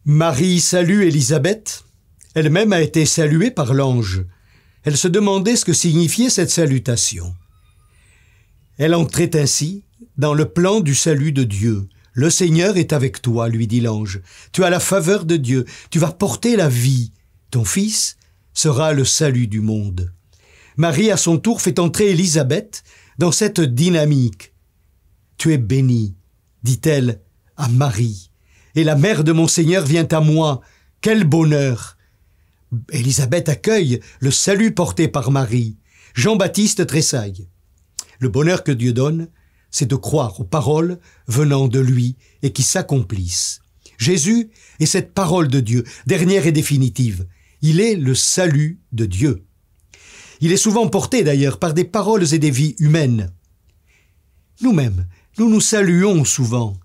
Marie salue Élisabeth. Elle-même a été saluée par l'ange. Elle se demandait ce que signifiait cette salutation. Elle entrait ainsi dans le plan du salut de Dieu. « Le Seigneur est avec toi, lui dit l'ange. Tu as la faveur de Dieu. Tu vas porter la vie. Ton fils sera le salut du monde. » Marie, à son tour, fait entrer Élisabeth dans cette dynamique. « Tu es bénie, dit-elle à Marie. Et la mère de mon Seigneur vient à moi. Quel bonheur !» Élisabeth accueille le salut porté par Marie. Jean-Baptiste tressaille. Le bonheur que Dieu donne, c'est de croire aux paroles venant de lui et qui s'accomplissent. Jésus est cette parole de Dieu, dernière et définitive. Il est le salut de Dieu. Il est souvent porté d'ailleurs par des paroles et des vies humaines. Nous-mêmes, nous nous saluons souvent.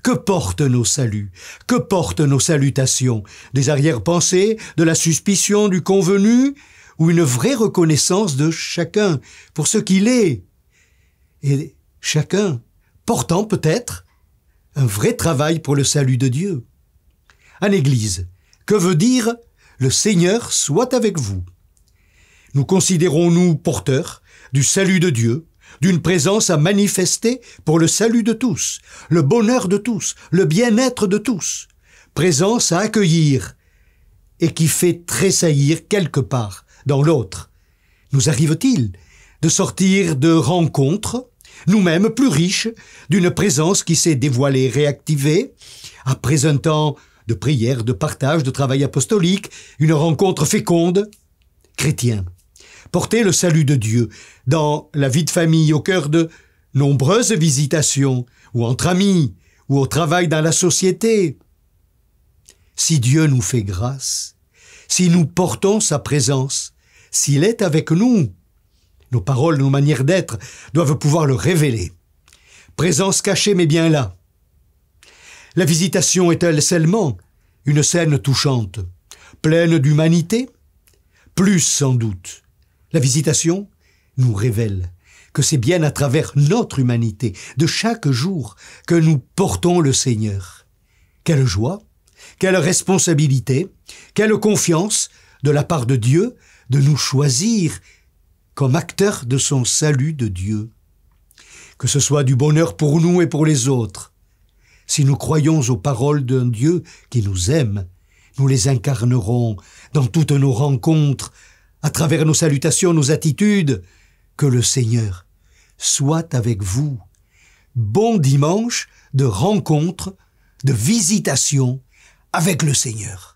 Que portent nos saluts? Que portent nos salutations? Des arrière-pensées, de la suspicion, du convenu, ou une vraie reconnaissance de chacun pour ce qu'il est? Et chacun portant peut-être un vrai travail pour le salut de Dieu. En Église, que veut dire « Le Seigneur soit avec vous » ? Nous considérons-nous porteurs du salut de Dieu, d'une présence à manifester pour le salut de tous, le bonheur de tous, le bien-être de tous, présence à accueillir et qui fait tressaillir quelque part dans l'autre. Nous arrive-t-il de sortir de rencontres, nous-mêmes plus riches, d'une présence qui s'est dévoilée, réactivée, après un temps de prière, de partage, de travail apostolique, une rencontre féconde, chrétien. Porter le salut de Dieu dans la vie de famille au cœur de nombreuses visitations, ou entre amis, ou au travail dans la société. Si Dieu nous fait grâce, si nous portons sa présence, s'il est avec nous, nos paroles, nos manières d'être doivent pouvoir le révéler. Présence cachée mais bien là. La visitation est-elle seulement une scène touchante, pleine d'humanité? Plus sans doute. La visitation nous révèle que c'est bien à travers notre humanité, de chaque jour, que nous portons le Seigneur. Quelle joie, quelle responsabilité, quelle confiance de la part de Dieu de nous choisir comme acteurs de son salut de Dieu. Que ce soit du bonheur pour nous et pour les autres. Si nous croyons aux paroles d'un Dieu qui nous aime, nous les incarnerons dans toutes nos rencontres, à travers nos salutations, nos attitudes. Que le Seigneur soit avec vous. Bon dimanche de rencontre, de visitation avec le Seigneur.